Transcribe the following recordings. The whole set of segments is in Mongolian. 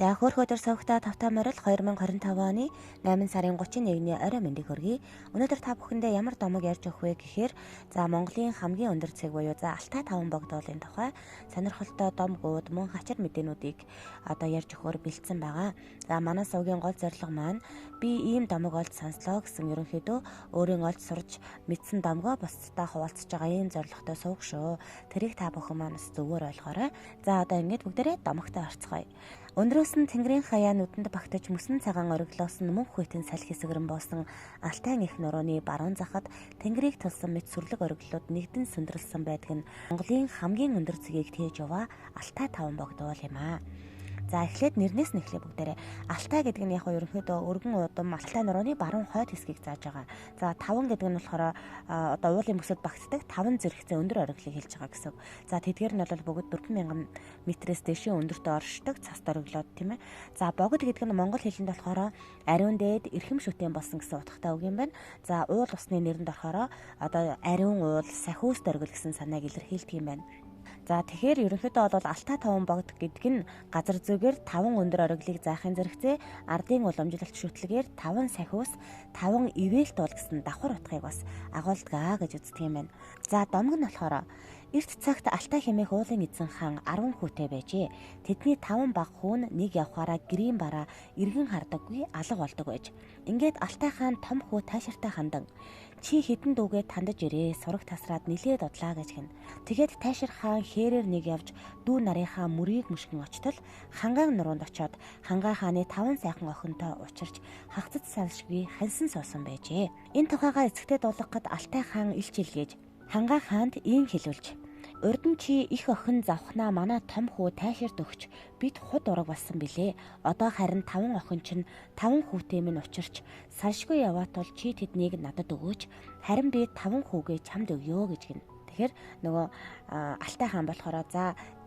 За хөөх өдөр сувгата тавтаа морил 2025 оны 8 сарын 31-ний орой мэндийг хүргэе. Өнөөдөр та бүхэндээ ямар домог ярьж өгөх вэ гэхээр Монголын хамгийн өндөр цэг буюу Алтай таван богдуулын тухай сонирхолтой домгууд мөн хачир мэдээнүүдийг ярьж өгөхөөр бэлдсэн байгаа. Манай сувгийн гол зорилго маань би ийм домог олж сонслоо гэсэн ерөнхийдөө өөрийн олж сурж мэдсэн домгоо бусдтай хуваалцаж байгаа ийм зорилготой сувг шүү. Тэрийг та бүхэн маань зөвөр ойлгоорой. Ингээд бүгдээрээ домогтой орцгоё. Өндрөөс нь Тэнгэрийн хаяа нүдэнд багтаж мөсөн цагаан ориглоос нь мөнх хүйтэн салхи сэгэрэн боосон Алтай их нурууны баруун захад Тэнгэрийг тулсан мэт сүрлэг ориглоод нэгдэн сүндрэлсэн байдаг нь Монголын хамгийн өндөр цэгийг тээж яваа Алтай таван богдуул юм аа. Эхлээд нэрнээс нь эхлэе бүгдээрээ. Алтай гэдэг нь ерөнхийдөө өргөн удам Алтай нурууны баруун хойд хэсгийг зааж байгаа. Таван гэдэг нь болохоор уулын бүсэд багтдаг 5 зэрэгцээ өндөр ориглыг хэлж байгаа гэсэн. Тэдгээр нь бол бүгд 4000 метрээс дээшээ өндөртөө оршдог цаст ориглоод тийм ээ. Богд гэдэг нь монгол хэлэнд болохоор ариун дээд эрхэм шүтэн болсон гэсэн утгатай үг юм байна. Уул усны нэрэнд болохоор ариун уул сахиуст оргил гэсэн санааг илэрхийлдэг юм байна. Тэгэхээр ерөнхийдөө бол Алтай таван богд гэдэг нь газар зүйгээр 5 өндөр ориглыг заахын зэрэгцээ ардын уламжлалт шүтлэгээр 5 сахиус 5 ивэлт бол гэсэн давхар утгыг бас агуулдаг гэж үздэг юм байна. Домог нь болохоор эрт цагт Алтай хэмээх уулын эзэн хаан 10 хүүтэй байжээ. Тэдний 5 баг хүүн нэг явхаараа гэрийн бараа эргэн хардаггүй алга болдог байж. Ингээд Алтай хаан том хүү тайширтай хандан чи хідэн дүүгээ тандаж ирээ сураг тасраад нилээд одлаа гэж гин. Тэгээд тайшир хаан хээрээр нэг явж дүү нарынхаа мөрийг мөшгөн очтол хангаан нуруунд очоод хангаа хааны 5 сайхан охинтой учирч хагцад салшгүй хансан суусан байжээ. Энэ тухайгаа эцэгтэй дуулгахад Алтай хаан илч илгээж хангаа хаанд ийм хэлүүлж: "Урд нь чи их охин завхнаа манай том хүү тайширт өгч бид худ ураг болсон билээ. Одоо харин 5 охин чинь 5 хүүтэй минь учирч салшгүй яваат бол чи тэднийг надад өгөөч. Харин би 5 хүүгээ чамд өгье" гэж гин. Тэгэхээр нөгөө Алтай хаан болохоор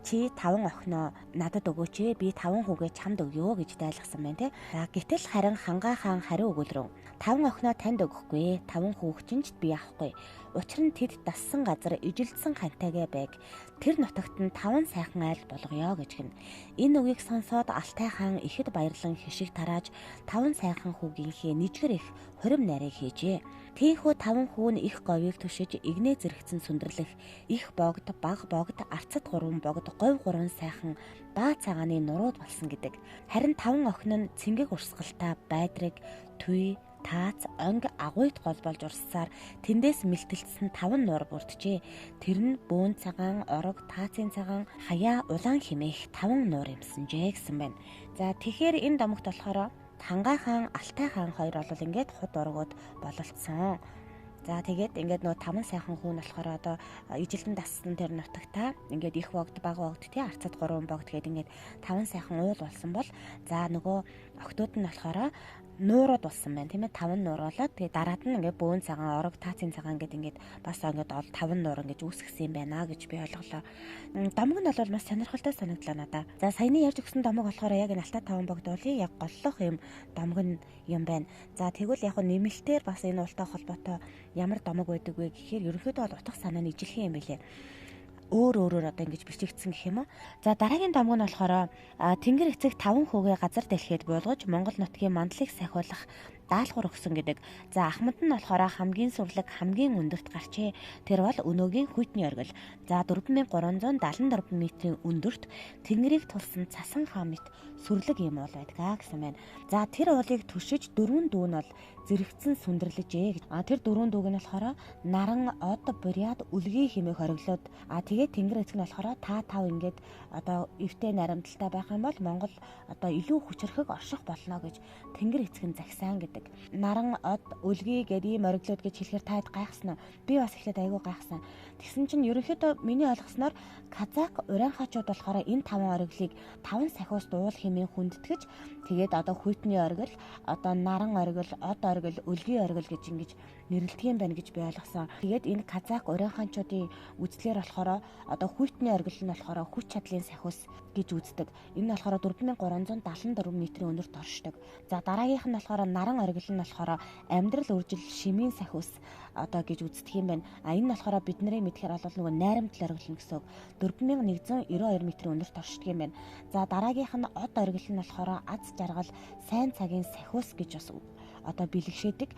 чи 5 охиноо надад өгөөч, би 5 хүүгээ чамд өгье гэж дайлгсан байна те. Гэтэл харин хангаа хаан хариу өгүүлрэн 5 охиноо танд өгөхгүй, 5 хүүхчинч би авахгүй. Учир нь тэд дассан газар ижилдсэн хантайгаа байг. Тэр нутагт нь 5 сайхан айл болгоё гэж гин. Энэ үгийг сонсоод Алтай хаан ихэд баярлан хишиг тарааж 5 сайхан хүүгийнхээ нэгэр их хорим нарыг хийжээ. Тийхүү 5 хүү нь их говийг түшиж игнээ зэрэгцэн сүндэрлэх их богд, баг богд, арцад 3 богд, говь 3 сайхан баа цагааны нурууд болсон гэдэг. Харин 5 охин нь цэнгэг урсгалтай байдрыг туй таац онг агуйт гол болж урссаар тэндээс мэлтэлцсэн 5 нуур бүрджээ. Тэр нь бөөн цагаан, орог, таацын цагаан, хаяа, улаан хэмээх 5 нуур юмсанжээ гэсэн байна. Тэгэхээр энэ домогт болохоор хангаа хаан, Алтай хаан хоёр бол ингээд худ ургууд бололцсон. Тэгээд ингээд нөгөө 5 сайхан хүүн болохоор ижилдэн дассан тэр нутагтаа ингээд их богд, баг богд тий арцад 3 богд гэдэг ингээд 5 сайхан уул болсон бол нөгөө охтууд нь болохоор нуурууд болсон байна тийм ээ. 5 нуур болоод тэгээд дараад нь ингээд бөөн цагаан, орог, таацын цагаан гэдэг ингээд бас ингээд 5 нуур ингээд үүсгэсэн юм байна гэж би ойлголоо. Домог нь бол маш сонирхолтой санагдлаа надаа. Саяны ярьж өгсөн домог болохоор яг энэ Алтай таван богдуулын яг голлох юм домог юм байна. Тэгвэл яг нэмэлтээр бас энэ уултай холбоотой ямар домог байдаг вэ гэхээр ерөнхийдөө бол утга санаа нь ижилхэн юм билээ. Өөрөөр ингэж бичигдсэн гэх юм уу. Дараагийн домог нь болохоор Тэнгэр эцэг 5 хүүгээ газар дэлхийд буулгаж Монгол нутгийн мандлыг сахиулах даалгавар өгсөн гэдэг. Ахмад нь болохоор хамгийн сүрлэг, хамгийн өндөрт гарчээ. Тэр бол өнөөгийн хүйтний оргил. 4374 метрийн өндөрт Тэнгэрийг тулсан цасан хаамт сүрлэг юм бол байдгаа гэсэн байна. Тэр уулыг түшиж 4 дүү нь бол зэрэгцэн сүндэрлэжээ. Тэр 4 дүүг нь болохоор наран, од, буряд, үлгий хэмээх ориглоод тэгээд Тэнгэр эцэг нь болохоор та тав ингээд эвтэй наримталтай байх юм бол Монгол илүү хүчрхэг орших болно гэж Тэнгэр эцэг нь загсан гэдэг. Наран, од, үлгий гэдэг ийм ориглоод гэж хэлэхээр таад гайхсан уу? Би бас эхлээд айгүй гайхсан. Тэгсэн чинь ерөнхийдөө миний ойлгосноор казак урайхачууд болохоор энэ 5 ориглыг 5 сахиуст уул хэмээн хүндэтгэж тэгээд хүйтний оргил, наран оргил, од оргил, үлгий оргил гэж ингэж нэрлэдэг юм байна гэж би ойлгосон. Тэгээд энэ казак урийнханчуудын үзлэгээр болохоор одоо хүйтний оргил нь болохоор хүч чадлын сахиус гэж үздэг. Энэ нь болохоор 4374 метрийн өнөрт оршдог. За дараагийнх нь болохоор наран оргил нь болохоор амьдрал үржил шимийн сахиус одоо гэж үздэг юм байна. Энэ нь болохоор бидний мэдхээр бол нөгөө найрамдал оргил нь гэсэн үг. 4192 метрийн өнөрт оршдог юм байна. За дараагийнх нь од оргил нь болохоор аз жаргал сайн цагийн сахиус гэж бас одоо бэлгшээдэг.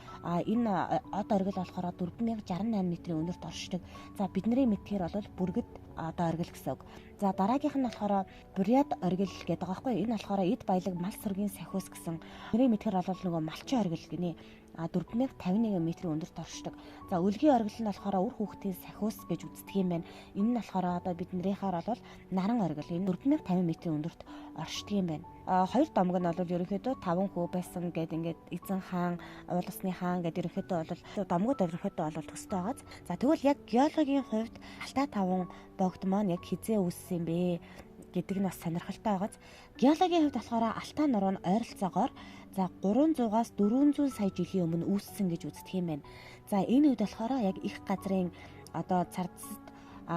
Энэ од оргил болохоор 4068 метрийн өнөрт оршдог. За бидний мэдхээр бол бүргэд одоо оргил гэсэн үг. За дараагийнх нь болохоор буряд оргил гэдэг байгаа байхгүй. Энэ болохоор эд баялаг мал сүргийн сахиус гэсэн. Бидний мэдхээр бол нөгөө малчин оргил гинэ. 4051 метрийн өндөрт оршдог. За өлгийн оргил нь болохоор үр хүүхдийн сахиус гэж үздэг юм байна. Энэ нь болохоор одоо биднэрийнхаар бол наран оргил. Энэ 4050 метрийн өндөрт оршдог юм байна. Хоёр домог нь бол ерөнхийдөө 5 хүү байсан гэдэг ингээд эзэн хаан, уул усны хаан гэдэг ерөнхийдөө бол домогуд ерөнхийдөө бол төстэй байгааз. За тэгвэл яг геологийн хувьд Алтай таван богд маань яг хизээ үүссэн юм бэ гэдэг нь бас сонирхолтой байгааз. Геологийн хувьд болохоор Алтай нуруу нь ойролцоогоор за 300-аас 400 сая жилийн өмнө үүссэн гэж үздэг юм байна. За энэ үед болохоор яг их газрын одоо цардсад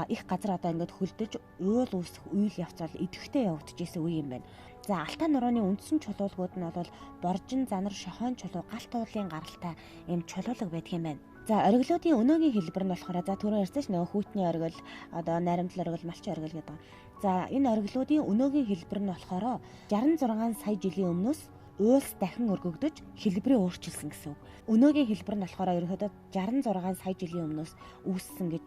их газар одоо ингээд хөлдөж уул үүсэх үйл явц бол идэвхтэй явагдчихсэн үе юм байна. За Алтай нурууны үндсэн чулуулгууд нь бол боржин, занар, шохон чулуу, галт уулын гаралтай ийм чулуулга байдаг юм байна. За оргилуудын өнөөгийн хэлбэр нь болохоор за түрүү ярьсан ш нөгөө хүйтний оргил, одоо найрамдал оргил, малчин оргил гэдэг. За энэ оргилуудын өнөөгийн хэлбэр нь болохоор 66 сая жилийн өмнөөс уулс дахин өргөгдөж хэлбэрээ өөрчилсөн гэсэн үг. Өнөөгийн хэлбэр нь болохоор ерөнхийдөө 66 сая жилийн өмнөөс үүссэн гэж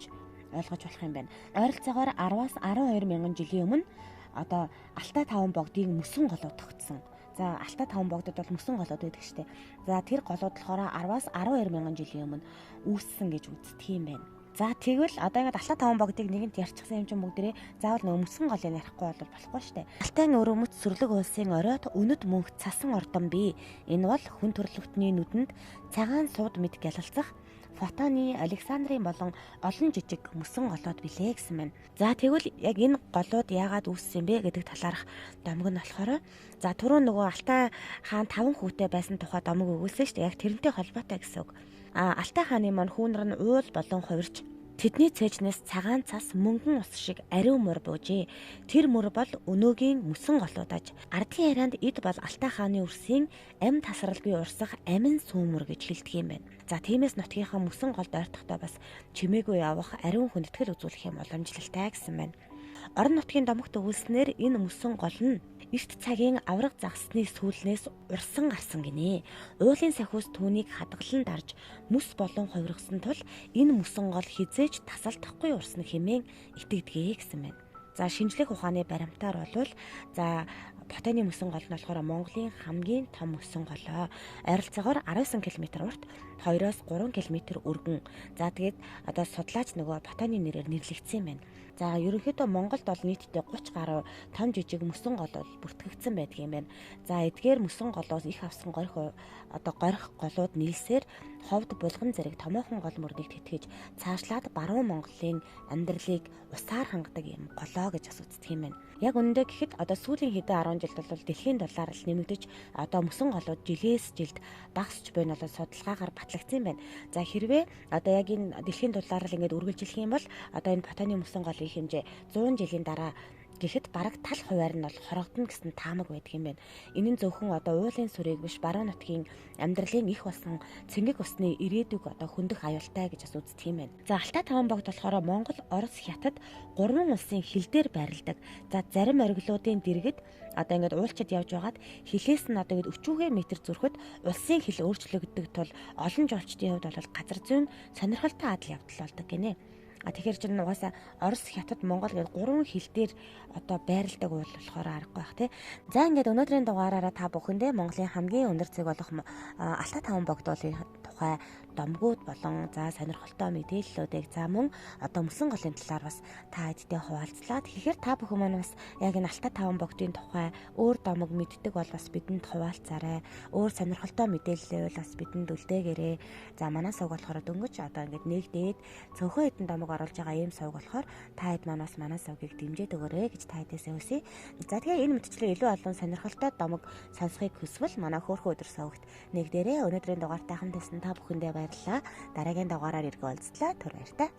ойлгож болох юм байна. Ойролцоогоор 10-аас 12 мянган жилийн өмнө одоо Алтай таван богдын мөсөн голууд тогтсон. За Алтай таван богдод бол мөсөн голууд байдаг штеп. За тэр голууд болохоор 10-аас 12 мянган жилийн өмнө үүссэн гэж үздэг юм байна. За тэгвэл одоо ингээд Алтай таван богдыг нэгэнт ярьчихсан юм чинь бүгдээ заавал нөгөө мөсөн голыг ярихгүй бол болохгүй штеп. Алтайн өрөөмөц сүрлэг улсын оройд өнөд мөнх цасан ордон бий. Энэ бол хүн төрөлхтний нүдэнд цагаан сууд мэд гялалцах Фотоны, Александрийн болон олон жижиг мөсөн голууд билээ гэсэн байна. За тэгвэл яг энэ голууд яагаад үүссэн бэ гэдэг талаарх домог нь болохоор за түрүү нөгөө Алтай хаан 5 хүүтэй байсан тухай домог өгүүлсэн шүү дээ. Яг тэрнтэй холбоотой гэсэн үг. Алтай хааны маань хүүнэр нь уул болон хувирч тэдний цээжнээс цагаан цас мөнгөн ус шиг ариун мөр буужээ. Тэр мөр бол өнөөгийн мөсөн голуудаж ардын ярианд эд бол Алтай хааны үрсийн ам тасралгүй урсах амин сүүмөр гэж хэлдэг юм байна. За тиймээс нутгийнхаа мөсөн голд ойртохдоо бас чимээгүй явах ариун хүндэтгэл үзүүлэх юм боломжлолтой гэсэн байна. Орон нутгийн домогт өгүүлснээр энэ мөсөн гол нь эрт цагийн авраг загсны сүүлнээс урсан гарсан гинэ. Уулын сахиус түүнийг хадгалан дарж мөс болон хувиргасан тул энэ мөсөн гол хизээж тасалдахгүй урсна хэмээн итгэдгээ гэсэн байна. За шинжлэх ухааны баримтаар бол за Ботаны мөсөн гол нь болохоор Монголын хамгийн том мөсөн голоо. Ойролцоогоор 19 км урт, 2-оос 3 км өргөн. За тэгээд одоо судлаач нөгөө Ботаны нэрээр нэрлэгдсэн юм байна. За ерөнхийдөө Монголд бол нийтдээ 30 гаруй том жижиг мөсөн гол бүртгэгдсэн байдаг юм байна. За эдгээр мөсөн голоос их авсан горих голууд нийлсээр ховд булган зэрэг томоохон гол мөрнийг тэтгэж цаашлаад баруун Монголын амьдралыг усаар хангадаг юм голоо гэж асууддаг юм байна. Яг үнэндээ гэхэд одоо сүүлийн хэдэн 10 жилд бол дэлхийн дулаар л нэмэгдэж одоо мөсөн голууд жилээс жилд багасч байна болоо судалгаагаар батлагдсан юм байна. За хэрвээ одоо яг энэ дэлхийн дулаар л ингээд үргэлжлэх юм бол одоо энэ Ботаны мөсөн голын хэмжээ 100 жилийн дараа гэхэд бараг тал хуваар нь бол хорогдно гэсэн таамаг байдаг юм байна. Энэ нь зөвхөн одоо уулын сүрийг биш баруун нутгийн амьдралын их болсон цэнгэг усны ирээдүг одоо хөндөх аюултай гэж бас үздэг юм байна. За Алтай таван богд болохоор Монгол, Орос, Хятад 3 улсын хил дээр байрладаг. За зарим оргилуудын дэргэд одоо ингээд уулчид явж байгаад хилээс нь одоо ингээд өчүүгээ метр зүрхэд улсын хил өөрчлөгддөг тул олон жуулчдын хувьд бол газар зүйн сонирхолтой адал явдал болдог гинэ. Тэгэхээр чинь угаасаа Орос, Хятад, Монгол гэдэг 3 хил дээр одоо байрладаг уул болохоор аргагүй бах тий. За ингээд өнөөдрийн дугаараараа та бүхэндээ Монголын хамгийн өндөр цэг болох Алтай таван богдуулын тухай домгууд болон за сонирхолтой мэдээллүүдийг за мөн одоо мөсөн голын талаар бас та хэдтэй хуваалцлаа. Тэгэхээр та бүхэн маань бас яг энэ Алтай таван богдын тухай өөр домог мэддэг бол бас бидэнд хуваалцаарай. Өөр сонирхолтой мэдээлэл бас бидэнд үлдээгээрэй. За манай сувг болохоор дөнгөж одоо ингээд нэгдээд цөөхөн хэдэн домог оруулж байгаа ийм сувг болохоор та хэд маань бас манай сувгийг дэмжиж өгөөрэй гэж та хэдээсээ хүсье. За тэгээ энэ мэтчлэг илүү олон сонирхолтой домог сонсохыг хүсвэл манай хөөрхөн өдөр сувгт нэгдээрэй. Өнөөдрийн дугаартай хамт байсан та та бүхэндээ баярлалаа. Дараагийн дугаараар иргэ уулзлаа. Түр баярлалаа.